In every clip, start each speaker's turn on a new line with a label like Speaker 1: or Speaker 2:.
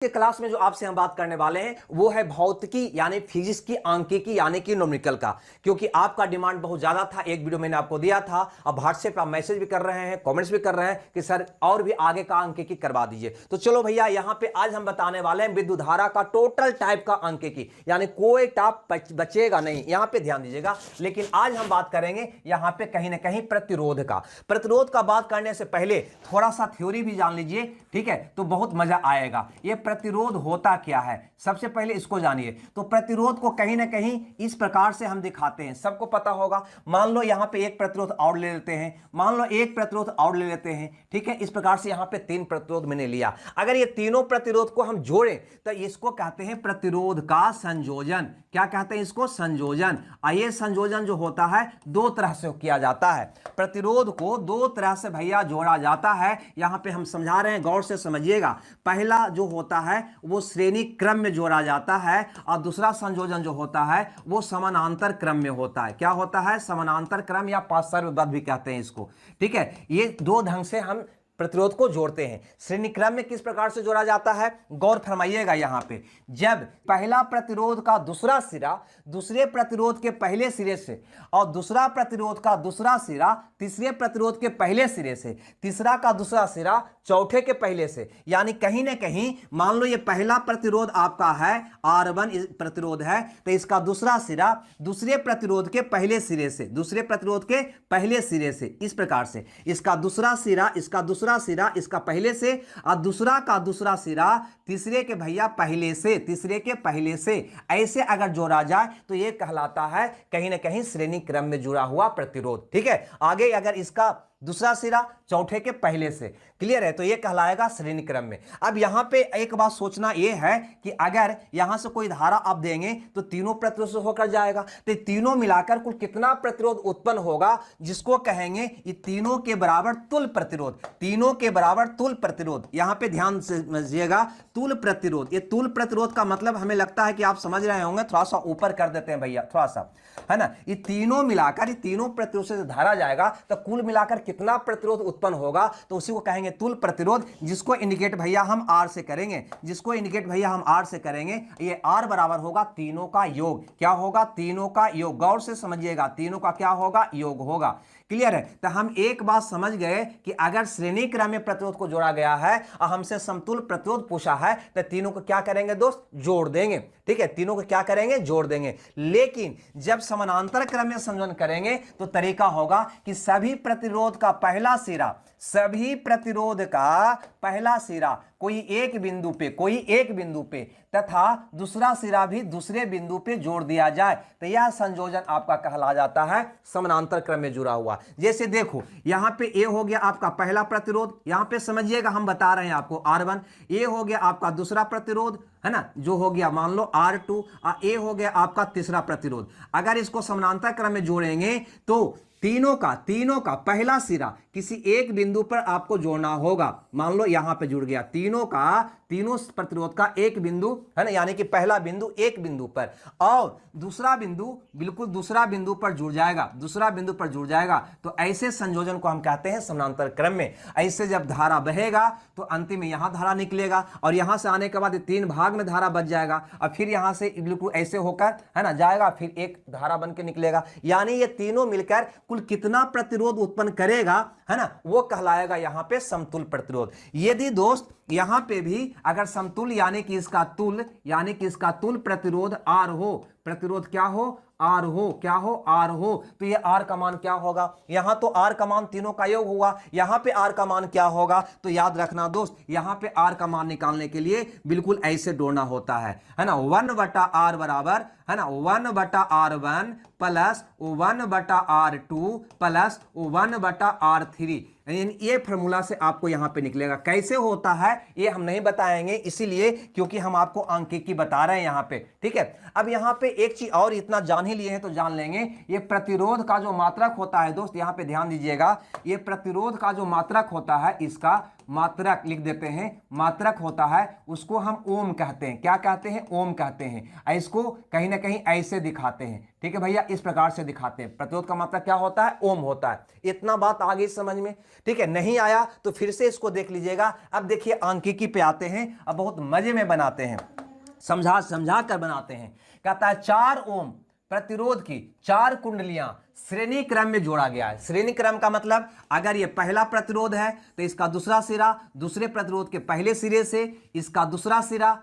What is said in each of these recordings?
Speaker 1: के क्लास में जो आपसे हम बात करने वाले हैं वो है भौतिकी यानी फिजिक्स की आंकिकी यानी कि न्यूमेरिकल का, क्योंकि आपका डिमांड बहुत ज्यादा था। एक वीडियो मैंने आपको दिया था, अब व्हाट्सएप पर मैसेज भी कर रहे हैं, कमेंट्स भी कर रहे हैं कि सर और भी आगे का आंकिकी करवा दीजिए। तो चलो भैया, यहां पे आज हम बताने वाले हैं विद्युत धारा का टोटल टाइप का आंकिकी, यानी कोई टाइप बचेगा नहीं, यहां पे ध्यान दीजिएगा। लेकिन आज हम बात करेंगे यहां पे कहीं ना कहीं प्रतिरोध का। प्रतिरोध का बात करने से पहले थोड़ा सा थ्योरी भी जान लीजिए, ठीक है, तो बहुत मजा आएगा। ये प्रतिरोध होता क्या है, सबसे पहले इसको जानिए। तो प्रतिरोध को कहीं ना कहीं इस प्रकार से हम दिखाते हैं, सबको पता होगा। मान लो यहां पे एक प्रतिरोध और ले लेते हैं, मान लो एक प्रतिरोध और ले लेते हैं, ठीक है। इस प्रकार से यहां पे तीन प्रतिरोध मैंने लिया। अगर ये तीनों प्रतिरोध को हम जोड़ें तो इसको कहते हैं प्रतिरोध का संयोजन। क्या कहते हैं इसको? संयोजन। ये संयोजन जो होता है दो तरह से किया जाता है। प्रतिरोध को दो तरह से भैया जोड़ा जाता है, यहां पे हम समझा रहे हैं, गौर से समझिएगा। पहला जो होता है वो श्रेणी क्रम में जोड़ा जाता है, और दूसरा संयोजन जो होता है वो समानांतर क्रम में होता है। क्या होता है? समानांतर क्रम या पार्श्वबद्ध भी कहते हैं इसको, ठीक है। ये दो ढंग से हम प्रतिरोध को जोड़ते हैं। श्रेणी क्रम में किस प्रकार से जोड़ा जाता है, गौर फरमाइएगा। यहां पे जब पहला प्रतिरोध का दूसरा सिरा दूसरे प्रतिरोध के पहले सिरे से, और दूसरा प्रतिरोध का दूसरा सिरा तीसरे प्रतिरोध के पहले सिरे से, तीसरा का दूसरा सिरा चौथे के पहले से, यानी कहीं ना कहीं मान लो ये पहला प्रतिरोध आपका है R1 प्रतिरोध है, तो इसका दूसरा सिरा दूसरे प्रतिरोध के पहले सिरे से, दूसरे प्रतिरोध के पहले सिरे से, इस प्रकार से इसका दूसरा सिरा, इसका दूसरा सिरा इसका पहले से, और दूसरा का दूसरा सिरा तीसरे के भैया पहले से, तीसरे के पहले से, ऐसे अगर जोड़ा जाए तो यह कहलाता है कहीं ना कहीं श्रेणी क्रम में जुड़ा हुआ प्रतिरोध, ठीक है। आगे अगर इसका दूसरा सिरा चौथे के पहले से, क्लियर है, तो यह कहलाएगा श्रेणी क्रम में। अब यहां पे एक बात सोचना यह है कि अगर यहां से कोई धारा आप देंगे तो तीनों प्रतिरोध से होकर जाएगा, तो तीनों मिलाकर कुल कितना प्रतिरोध उत्पन्न होगा, जिसको कहेंगे ये तीनों के बराबर तुल्य प्रतिरोध। तीनों के बराबर तुल्य प्रतिरोध, यहां पे ध्यान से समझिएगा, तुल्य प्रतिरोध। ये तुल्य प्रतिरोध का मतलब हमें लगता है कि आप समझ रहे होंगे, थोड़ा सा ऊपर कर देते हैं भैया, थोड़ा सा, है ना। ये तीनों मिलाकर, ये तीनों प्रतिरोध से धारा जाएगा तो कुल मिलाकर कितना प्रतिरोध उत्पन्न होगा, तो उसी को कहेंगे तुल्य प्रतिरोध, जिसको इंडिकेट भैया हम R से करेंगे, जिसको इंडिकेट भैया हम R से करेंगे। ये R बराबर होगा तीनों का योग। क्या होगा? तीनों का योग। गौर से समझिएगा, तीनों का क्या होगा? योग होगा। क्लियर है? तो हम एक बात समझ गए कि अगर श्रेणी क्रम में प्रतिरोध को जोड़ा गया है और हमसे समतुल्य प्रतिरोध पूछा है, तो तीनों को क्या करेंगे दोस्त? जोड़ देंगे, ठीक है। तीनों को क्या करेंगे? जोड़ देंगे। लेकिन जब समानांतर क्रम में संयोजन करेंगे तो तरीका होगा कि सभी प्रतिरोध का पहला सिरा, सभी प्रतिरोध का पहला सिरा कोई एक बिंदु पे तथा दूसरा सिरा भी दूसरे बिंदु पे जोड़ दिया जाए, तो यह संयोजन आपका कहला जाता है समानांतर क्रम में जुड़ा हुआ। जैसे देखो यहां पे ए हो गया आपका पहला प्रतिरोध, यहां पे समझिएगा हम बता रहे हैं आपको R1, ए हो गया आपका दूसरा प्रतिरोध, है ना, जो हो गया मान लो R2, और ए हो गया आपका तीसरा प्रतिरोध। अगर इसको समानांतर क्रम में जोड़ेंगे तो तीनों का पहला सिरा किसी एक बिंदु पर आपको जोड़ना होगा। मान लो यहां पे जुड़ गया, तीनों प्रतिरोध का एक बिंदु, है ना, यानी कि पहला बिंदु एक बिंदु पर, और दूसरा बिंदु बिल्कुल दूसरा बिंदु पर जुड़ जाएगा, दूसरा बिंदु पर जुड़ जाएगा। तो ऐसे संयोजन को हम कहते हैं समानांतर क्रम में। ऐसे जब धारा बहेगा तो अंतिम में यहां धारा निकलेगा, और यहां से आने के बाद तीन भाग में धारा बच जाएगा, और फिर यहां से बिल्कुल ऐसे होकर, है ना, जाएगा, फिर एक धारा बन के निकलेगा। यानी ये तीनों मिलकर कुल कितना प्रतिरोध उत्पन्न करेगा, है ना, वो कहलाएगा यहां पे समतुल्य प्रतिरोध। यदि दोस्त यहां पे भी अगर समतुल्य यानी कि इसका तुल्य प्रतिरोध R हो, प्रतिरोध क्या हो? R हो, तो ये R का मान क्या होगा? यहां तो R का मान तीनों का योग हुआ, यहां पे R का मान क्या होगा? तो याद रखना दोस्त, यहां पे R का मान निकालने के लिए बिल्कुल ऐसे जोड़ना होता है ना, 1/R बराबर, है ना, 1/R1 plus 1/R2 plus 1/R3। ये फॉर्मूला से आपको यहां पे निकलेगा। कैसे होता है ये हम नहीं बताएंगे, इसीलिए क्योंकि हम आपको आंकिकी बता रहे हैं यहां पे, ठीक है। अब यहां पे एक चीज और, इतना जान ही लिए हैं तो जान लेंगे, ये प्रतिरोध का जो मात्रक होता है दोस्त, यहां पे ध्यान दीजिएगा, ये प्रतिरोध का जो मात्रक होता है इसका मात्रक लिख देते हैं, मात्रक होता है उसको हम ओम कहते हैं। क्या कहते हैं? ओम कहते हैं। इसको कहीं ना कहीं ऐसे दिखाते हैं, ठीक है भैया, इस प्रकार से दिखाते हैं। प्रतिरोध का मात्रक क्या होता है? ओम होता है। इतना बात आ गई समझ में, ठीक है। नहीं आया तो फिर से इसको देख लीजिएगा। अब देखिए आंकिकी पे आते हैं, अब बहुत मजे में बनाते हैं, समझा समझा कर बनाते हैं। कहता है 4 ओम प्रतिरोध की 4 कुंडलियां श्रेणी क्रम में जोड़ा गया है। श्रेणी क्रम का मतलब अगर ये पहला प्रतिरोध है तो इसका दूसरा सिरा दूसरे प्रतिरोध के पहले सिरे से, इसका दूसरा सिरा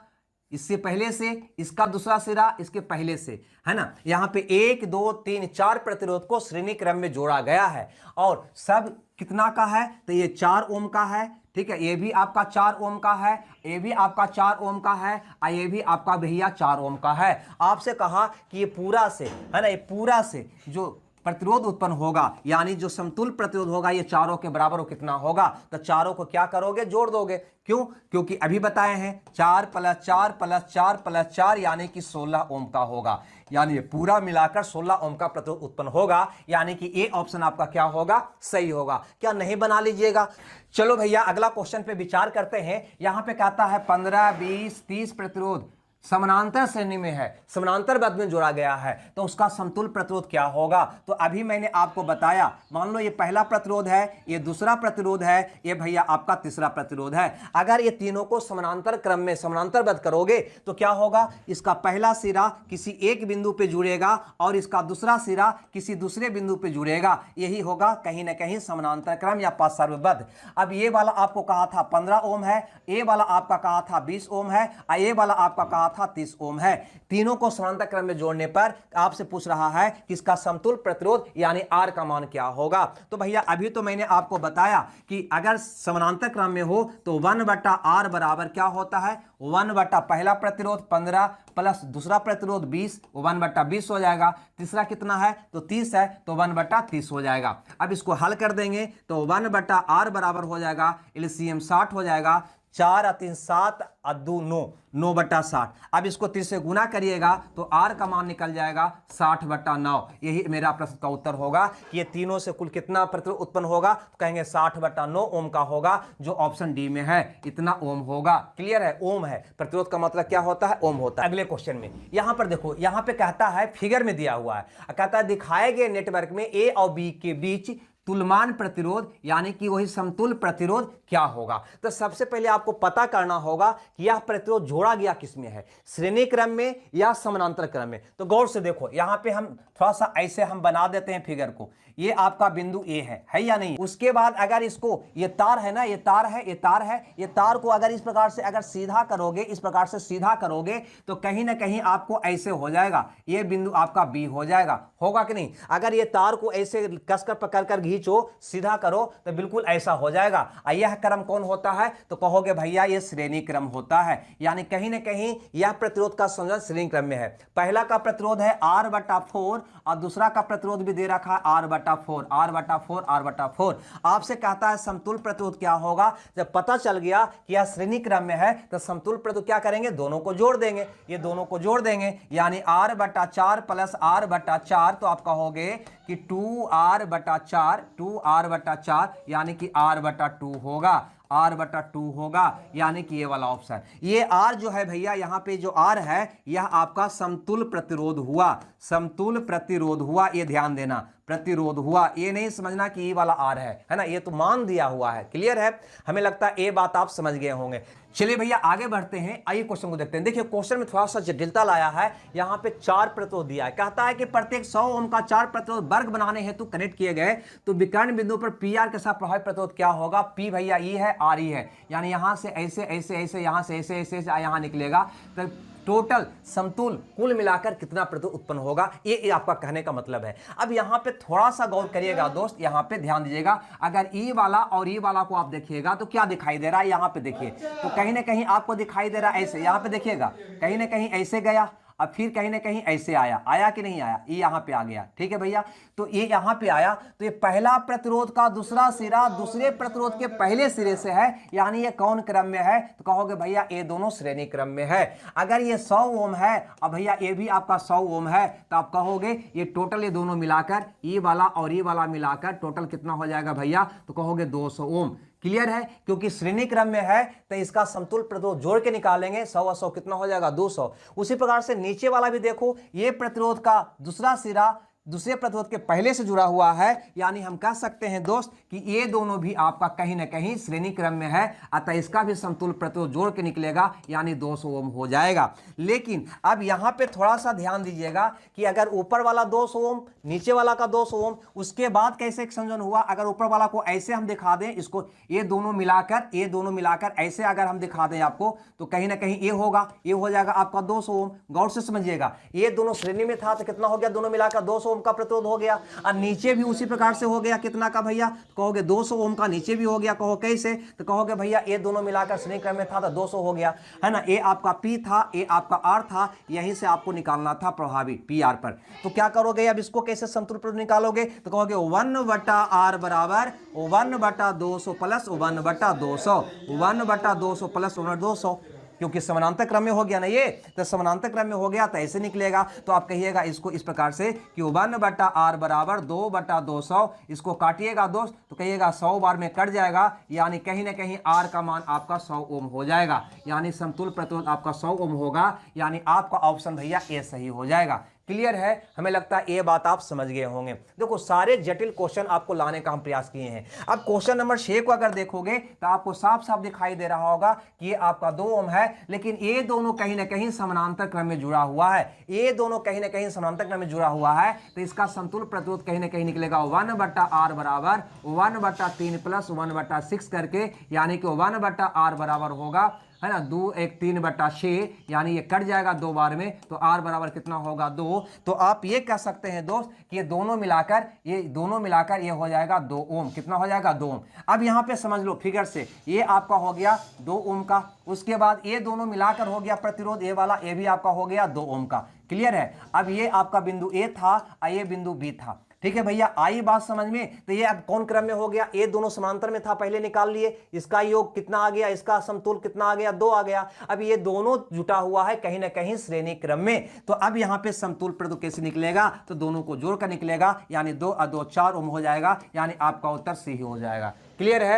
Speaker 1: इससे पहले से, इसका दूसरा सिरा इसके पहले से, है ना। यहां पे 1 2 3 4 प्रतिरोध को श्रेणी क्रम में जोड़ा गया है और सब कितना का है? तो ये 4 ओम का है, ठीक है। ये भी आपका 4 ओम का है, ये भी आपका 4 ओम का है और ये भी आपका भैया 4 ओम का है। आपसे कहा कि ये पूरा से, है ना, ये पूरा से जो प्रतिरोध उत्पन्न होगा यानी जो समतुल प्रतिरोध होगा ये चारों के बराबर हो कितना होगा? तो चारों को क्या करोगे? जोड़ दोगे। क्यों? क्योंकि अभी बताए हैं 4 + 4 + 4 + 4 यानी कि 16 ओम का होगा। यानी ये पूरा मिलाकर 16 ओम का प्रतिरोध उत्पन्न होगा, यानी कि ए ऑप्शन आपका क्या होगा? सही होगा। क्या नहीं बना लीजिएगा? चलो भैया अगला क्वेश्चन पे विचार करते हैं। यहां पे कहता है 15 20 30 प्रतिरोध समानांतर श्रेणी में है, समानांतर बद्ध में जोड़ा गया है, तो उसका समतुल प्रतिरोध क्या होगा? तो अभी मैंने आपको बताया, मान लो ये पहला प्रतिरोध है, ये दूसरा प्रतिरोध है, ये भैया आपका तीसरा प्रतिरोध है। अगर ये तीनों को समानांतर क्रम में समानांतर बद्ध करोगे तो क्या होगा? इसका पहला सिरा किसी एक बिंदु पे जुड़ेगा और इसका दूसरा सिरा किसी दूसरे बिंदु पे जुड़ेगा। यही होगा कहीं ना कहीं समानांतर क्रम या पार्श्वबद्ध। अब ये वाला आपको कहा था 15 ओम है, ये वाला आपका कहा था 20 ओम है और ये वाला आपका कहा था 30 ओम है। तीनों को समानांतर क्रम में जोड़ने पर आपसे पूछ रहा है कि इसका समतुल प्रतिरोध यानी आर का मान क्या होगा। तो भैया अभी तो मैंने आपको बताया कि अगर समानांतर क्रम में हो तो 1/r बराबर क्या होता है? 1/ पहला प्रतिरोध 15 प्लस दूसरा प्रतिरोध 20, 1/20 हो जाएगा। तीसरा कितना है? तो 30 है, तो 1/30 हो जाएगा। अब इसको हल कर देंगे तो 1/r बराबर हो जाएगा, एलसीएम 60 हो जाएगा। 4 और 3 7 और 2 9, 9/60। अब इसको 30 से गुना करिएगा तो r का मान निकल जाएगा 60/9। यही मेरा प्रश्न का उत्तर होगा कि ये तीनों से कुल कितना प्रतिरोध उत्पन्न होगा? तो कहेंगे 60/9 ओम का होगा, जो ऑप्शन डी में है। इतना ओम होगा। क्लियर है? ओम है। प्रतिरोध का मतलब क्या होता है? ओम होता है। अगले क्वेश्चन में यहां पर देखो, यहां पे कहता है फिगर में दिया हुआ है, कहता है दिखाए गए नेटवर्क में ए और बी के बीच तुल्यमान प्रतिरोध यानी कि वही समतुल प्रतिरोध क्या होगा? तो सबसे पहले आपको पता करना होगा कि यह प्रतिरोध जोड़ा गया किस में है, श्रेणी क्रम में या समानांतर क्रम में। तो गौर से देखो, यहां पे हम थोड़ा सा ऐसे हम बना देते हैं फिगर को। ये आपका बिंदु ए है या नहीं? उसके बाद अगर इसको, ये तार है ना, ये तार है, ये तार है, ये तार को अगर इस प्रकार से अगर सीधा करोगे, इस प्रकार से सीधा करोगे तो कहीं ना कहीं आपको ऐसे हो जाएगा, ये बिंदु आपका बी हो जाएगा। होगा कि नहीं? अगर ये तार को ऐसे कसकर पकड़कर खींचो, सीधा करो तो बिल्कुल ऐसा हो जाएगा। यह क्रम कौन होता है? तो कहोगे भैया ये श्रेणी क्रम होता है। यानी कहीं ना कहीं यह प्रतिरोध का संयोजन श्रेणी क्रम में है। पहला का प्रतिरोध है r/4 और दूसरा का प्रतिरोध भी दे रखा है r/4, r/4, r/4। आपसे कहता है समतुल प्रतिरोध क्या होगा? जब पता चल गया कि यह श्रेणी क्रम में है तो समतुल प्रतिरोध क्या करेंगे? दोनों को जोड़ देंगे। ये दोनों को जोड़ देंगे यानी r/4 + r/4, तो आप कहोगे कि 2r/4, 2r/4 यानी कि r/2 होगा, r/2 होगा। यानी कि ये वाला ऑप्शन, ये r जो है भैया, यहां पे जो r है यह आपका समतुल प्रतिरोध हुआ, समतुल प्रतिरोध हुआ। ये ध्यान देना, प्रतिरोध हुआ, ये नहीं समझना कि ये वाला r है ना, ये तो मान दिया हुआ है। क्लियर है? हमें लगता है ये बात आप समझ गए होंगे। चलिए भैया आगे बढ़ते हैं, आइए क्वेश्चन को देखते हैं। देखिए क्वेश्चन में थोड़ा सा जटिलता लाया है। यहाँ पे 4 प्रतिरोध दिया है, कहता है कि प्रत्येक 100 ओम का 4 प्रतिरोध वर्ग बनाने हेतु कनेक्ट किए गए तो विकर्ण बिंदु पर पी आर के साथ प्रभावी प्रतिरोध क्या होगा? पी भैया ई है, आर ई है, यानी यहां से ऐसे ऐसे ऐसे, यहां से ऐसे ऐसे ऐसे यहां निकलेगा, तो टोटल समतुल कुल मिलाकर कितना प्रतिरोध उत्पन्न होगा, ये आपका कहने का मतलब है। अब यहां पे थोड़ा सा गौर करिएगा दोस्त, यहां पे ध्यान दीजिएगा। अगर ई वाला और ई वाला को आप देखिएगा तो क्या दिखाई दे रहा है? यहां पे देखिए तो कहीं ना कहीं आपको दिखाई दे रहा है ऐसे, यहां पे देखिएगा कहीं ना कहीं ऐसे गया, अब फिर कहीं ना कहीं ऐसे आया, आया कि नहीं आया? ये यहां पे आ गया। ठीक है भैया, तो ये यहां पे आया, तो ये पहला प्रतिरोध का दूसरा सिरा दूसरे प्रतिरोध के पहले सिरे से है, यानी ये कौन क्रम में है? तो कहोगे भैया ये दोनों श्रेणी क्रम में है। अगर ये 100 ओम है और भैया ये भी आपका 100 ओम है, तो आप कहोगे ये टोटल, ये दोनों मिलाकर, ये वाला और ये वाला मिलाकर टोटल कितना हो जाएगा भैया? तो कहोगे 200 ओम। क्लियर है, क्योंकि श्रेणी क्रम में है तो इसका समतुल्य प्रतिरोध जोड़ के निकालेंगे, 100 और 100 कितना हो जाएगा 200। उसी प्रकार से नीचे वाला भी देखो, ये प्रतिरोध का दूसरा सिरा दूसरे प्रतिरोध के पहले से जुड़ा हुआ है, यानी हम कह सकते हैं दोस्त कि ये दोनों भी आपका कहीं ना कहीं श्रेणी क्रम में है, अतः इसका भी समतुल्य प्रतिरोध जोड़ के निकलेगा यानी 200 ओम हो जाएगा। लेकिन अब यहाँ पे थोड़ा सा ध्यान दीजिएगा कि अगर ऊपर वाला 200 ओम नीचे वाला का 200 ओम, उसके बाद कैसे एक संयोजन हुआ, अगर ऊपर वाला को ऐसे हम दिखा दें, इसको ये दोनों मिलाकर ऐसे अगर हम दिखा दें आपको, तो कहीं ना कहीं ये होगा, ये हो जाएगा आपका 200 ओम। गौर से समझिएगा, ये दोनों श्रेणी में था तो कितना हो गया, दोनों मिलाकर 200 ओम का प्रतिरोध हो गया। और नीचे भी उसी प्रकार से हो गया, कितना का भैया, तो कहोगे 200 ओम का नीचे भी हो गया। कहो कैसे, तो कहोगे भैया ये दोनों मिलाकर श्रेणी क्रम में था तो 200 हो गया, है ना। ये आपका पी था, ये आपका आर था, यहीं से आपको निकालना था प्रभावी पी आर पर। तो क्या करोगे, अब इसको कैसे समतुल्य प्रतिरोध निकालोगे, तो कहोगे 1/r बराबर 1/200 प्लस 1/200, 1/200 प्लस 1/200, क्योंकि समानांतर क्रम में हो गया ना ये, तो समानांतर क्रम में हो गया तो ऐसे निकलेगा। तो आप कहिएगा इसको इस प्रकार से कि 1/r बराबर 2/200, इसको काटिएगा दोस्त तो कहिएगा 100 बार में कट जाएगा, यानी कहीं ना कहीं r का मान आपका 100 ओम हो जाएगा, यानी समतुल्य प्रतिरोध आपका 100 ओम होगा, यानी आपका ऑप्शन भैया ए सही हो जाएगा। क्लियर है, हमें लगता है ये बात आप समझ गए होंगे। देखो सारे जटिल क्वेश्चन आपको लाने का हम प्रयास किए हैं। अब क्वेश्चन नंबर 6 को अगर देखोगे तो आपको साफ साफ दिखाई दे रहा होगा कि ये आपका 2 ओम है, लेकिन ये दोनों कहीं ना कहीं समानांतर क्रम में जुड़ा हुआ है, ये दोनों कहीं ना कहीं समानांतर क्रम में जुड़ा हुआ है, तो इसका समतुल्य प्रतिरोध कहीं ना कहीं निकलेगा 1/r बराबर 1/3 प्लस 1/6 करके, यानी कि 1/r बराबर होगा, है ना, 2 1 3/6, यानी ये कट जाएगा 2 बार में, तो r बराबर कितना होगा 2। तो आप ये कह सकते हैं दोस्त कि ये दोनों मिलाकर ये हो जाएगा 2 ओम, कितना हो जाएगा 2 ओम। अब यहाँ पे समझ लो फिगर से, ये आपका हो गया 2 ओम का, उसके बाद ये दोनों मिलाकर हो गया प्रतिरोध, ये वाला ये भी आपका हो गया 2 ओम का। क्लियर है, अब ये आपका बिंदु ए था और ये बिंदु बी था, ठीक है भैया, आई बात समझ में। तो ये अब कौन क्रम में हो गया, ये दोनों समांतर में था, पहले निकाल लिए, इसका योग कितना आ गया, इसका समतुल्य कितना आ गया 2 आ गया। अब ये दोनों जुटा हुआ है कहीं ना कहीं श्रेणी क्रम में, तो अब यहाँ पे समतुल्य प्रतिरोध कैसे निकलेगा, तो दोनों को जोड़कर निकलेगा, यानी 2 और 2 4 ओम हो जाएगा, यानी आपका उत्तर सी ही हो जाएगा। क्लियर है।